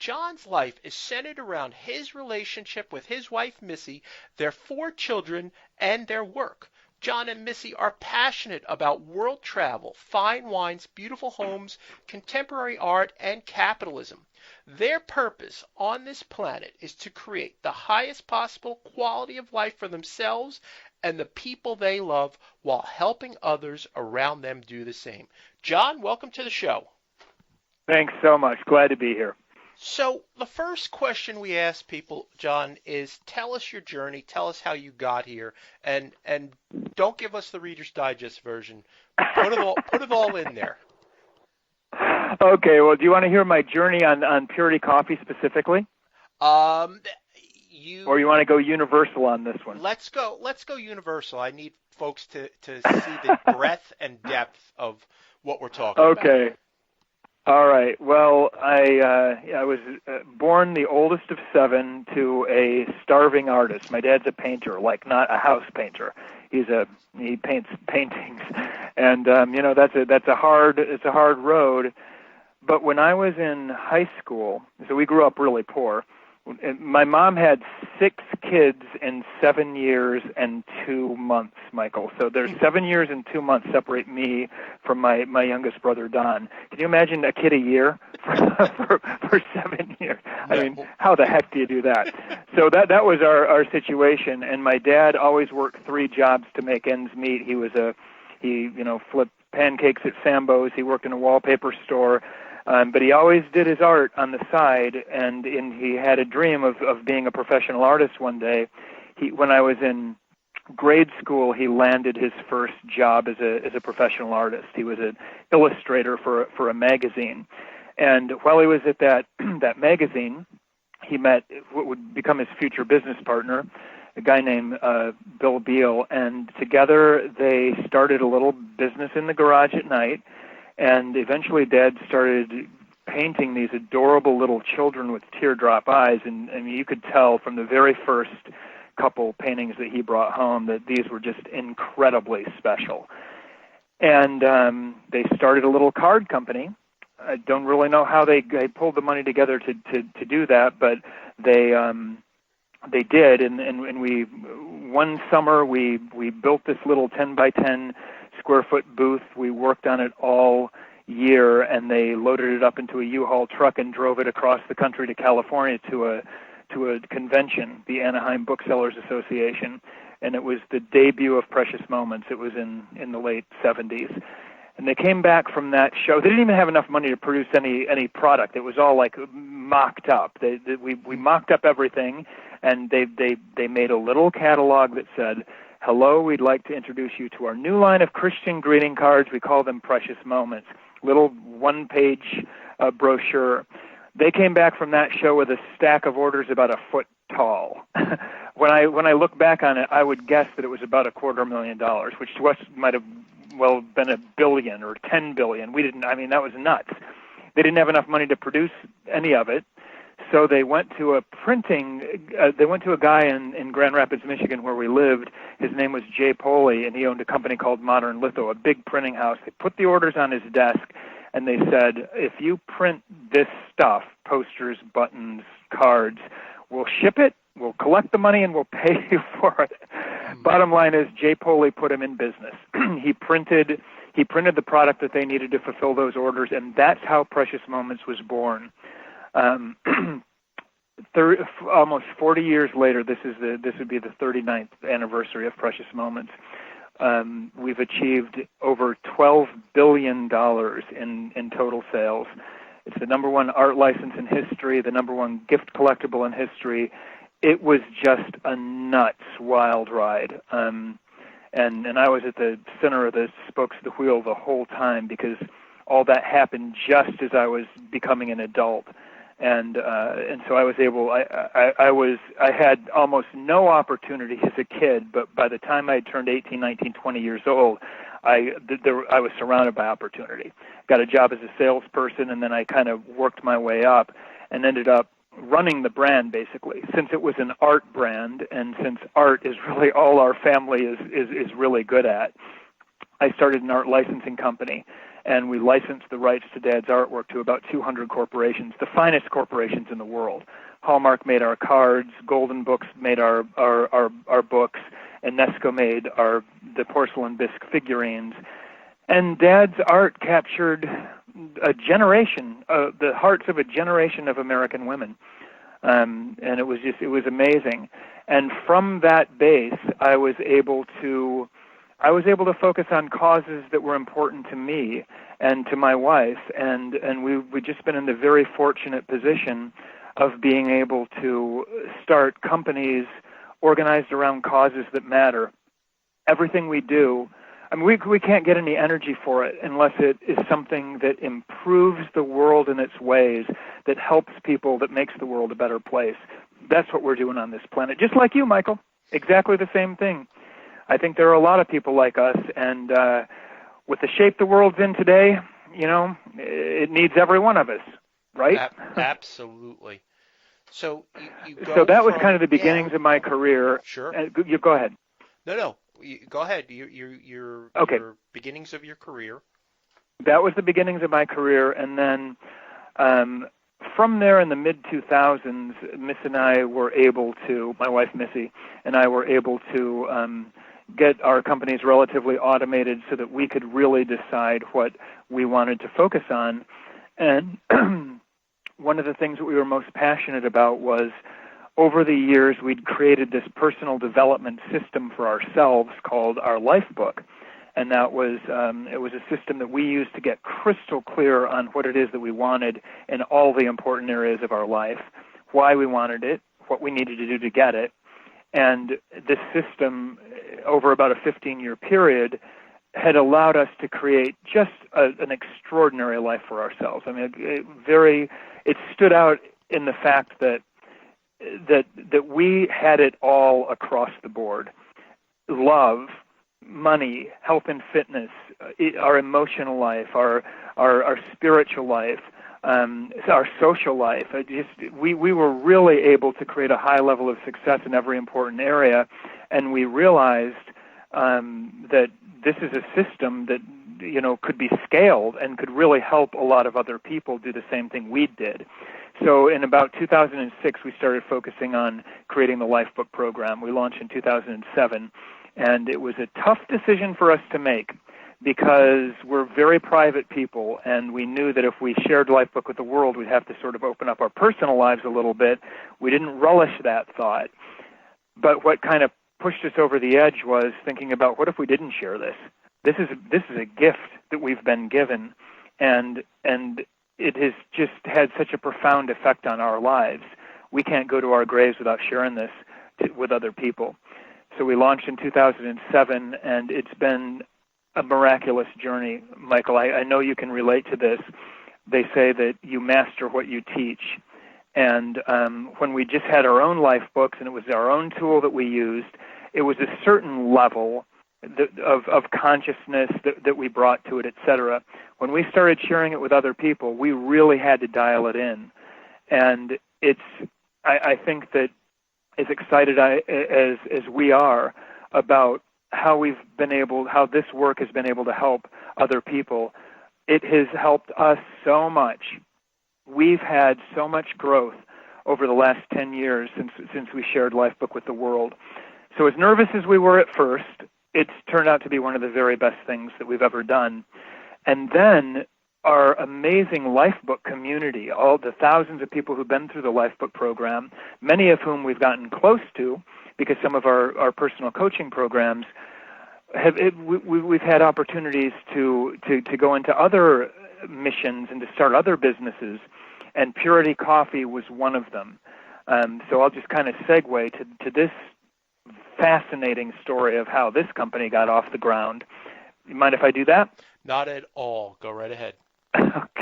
Jon's life is centered around his relationship with his wife Missy, their 4 children, and their work. Jon and Missy are passionate about world travel, fine wines, beautiful homes, contemporary art, and capitalism. Their purpose on this planet is to create the highest possible quality of life for themselves and the people they love while helping others around them do the same. Jon, welcome to the show. Thanks so much. Glad to be here. So the first question we ask people, Jon, is tell us your journey, tell us how you got here, and don't give us the Reader's Digest version. Put it all in there. Okay, well, do you want to hear my journey on Purity Coffee specifically? Or you want to go universal on this one? Let's go universal. I need folks to see the breadth and depth of what we're talking about. Okay. All right. Well, I was born the oldest of 7 to a starving artist. My dad's a painter, like not a house painter. He paints paintings, and that's a hard road. But when I was in high school, so we grew up really poor. My mom had 6 kids in 7 years and 2 months, Michael. So there's 7 years and 2 months separate me from my youngest brother, Don. Can you imagine a kid a year for 7 years? I mean, how the heck do you do that? So that was our situation. And my dad always worked 3 jobs to make ends meet. He flipped pancakes at Sambo's. He worked in a wallpaper store. But he always did his art on the side, and he had a dream of being a professional artist one day. When I was in grade school, he landed his first job as a professional artist. He was an illustrator for a magazine. And while he was at that magazine, he met what would become his future business partner, a guy named Bill Beal, and together they started a little business in the garage at night. And eventually Dad started painting these adorable little children with teardrop eyes. And I mean, you could tell from the very first couple paintings that he brought home that these were just incredibly special. And they started a little card company. I don't really know how they pulled the money together to do that, but they did. And we one summer we built this little 10 by 10 square foot booth. We worked on it all year, and they loaded it up into a U-Haul truck and drove it across the country to California to a convention, the Anaheim Booksellers Association, and it was the debut of Precious Moments. It was in the late 70s. And they came back from that show. They didn't even have enough money to produce any product. It was all like mocked up. We mocked up everything, and they made a little catalog that said, "Hello, we'd like to introduce you to our new line of Christian greeting cards. We call them Precious Moments." Little one-page brochure. They came back from that show with a stack of orders about a foot tall. When I look back on it, I would guess that it was about $250,000, which to us might have well been $1 billion or $10 billion. That was nuts. They didn't have enough money to produce any of it. So they went to a guy in Grand Rapids, Michigan, where we lived. His name was Jay Poley, and he owned a company called Modern Litho, a big printing house. They put the orders on his desk, and they said, "If you print this stuff, posters, buttons, cards, we'll ship it, we'll collect the money, and we'll pay you for it." Bottom line is, Jay Poley put him in business. He printed the product that they needed to fulfill those orders, and that's how Precious Moments was born. Almost 40 years later, this would be the 39th anniversary of Precious Moments. We've achieved over $12 billion in total sales. It's the number 1 art license in history, the number 1 gift collectible in history. It was just a nuts, wild ride. And I was at the center of the spokes of the wheel the whole time because all that happened just as I was becoming an adult. And so I was able. I had almost no opportunity as a kid, but by the time I turned 18, 19, 20 years old, I was surrounded by opportunity. Got a job as a salesperson, and then I kind of worked my way up, and ended up running the brand basically. Since it was an art brand, and since art is really all our family is really good at, I started an art licensing company. and we licensed the rights to Dad's artwork to about 200 corporations, the finest corporations in the world. Hallmark made our cards, Golden Books made our books, and Nesco made the porcelain bisque figurines. And Dad's art captured a generation, the hearts of a generation of American women. And it was amazing. And from that base, I was able to focus on causes that were important to me and to my wife. And we've just been in the very fortunate position of being able to start companies organized around causes that matter. Everything we do, I mean, we can't get any energy for it unless it is something that improves the world in its ways, that helps people, that makes the world a better place. That's what we're doing on this planet. Just like you, Michael. Exactly the same thing. I think there are a lot of people like us, and with the shape the world's in today, it needs every one of us, right? Absolutely. So you go So that was kind of the beginnings of my career. Sure. You go ahead. No. Go ahead. Your beginnings of your career. That was the beginnings of my career, and then from there in the mid-2000s, Miss and I were able to, my wife Missy and I were able to get our companies relatively automated so that we could really decide what we wanted to focus on. And one of the things that we were most passionate about was, over the years, we'd created this personal development system for ourselves called our Lifebook. And that was it was a system that we used to get crystal clear on what it is that we wanted in all the important areas of our life, why we wanted it, what we needed to do to get it. And this system, over about a 15-year period, had allowed us to create just an extraordinary life for ourselves. I mean, it stood out in the fact that we had it all across the board: love, money, health and fitness, our emotional life, our spiritual life, our social life. We were really able to create a high level of success in every important area, and we realized that this is a system that could be scaled and could really help a lot of other people do the same thing we did. So in about 2006, we started focusing on creating the Lifebook program. We launched in 2007, and it was a tough decision for us to make because we're very private people, and we knew that if we shared Lifebook with the world, we'd have to sort of open up our personal lives a little bit. We didn't relish that thought. But what kind of pushed us over the edge was thinking about, what if we didn't share this? This is a gift that we've been given, and it has just had such a profound effect on our lives. We can't go to our graves without sharing this with other people. So we launched in 2007, and it's been a miraculous journey, Michael. I know you can relate to this. They say that you master what you teach. And when we just had our own life books and it was our own tool that we used, it was a certain level of consciousness that we brought to it, et cetera. When we started sharing it with other people, we really had to dial it in. And I think that as excited as we are about how this work has been able to help other people, it has helped us so much. We've had so much growth over the last 10 years since we shared Lifebook with the world. So as nervous as we were at first, it's turned out to be one of the very best things that we've ever done. And then our amazing Lifebook community, all the thousands of people who've been through the Lifebook program, many of whom we've gotten close to because some of our personal coaching programs, we've had opportunities to go into other missions and to start other businesses, and Purity Coffee was one of them. So I'll just kind of segue to this fascinating story of how this company got off the ground. You mind if I do that? Not at all. Go right ahead. Okay.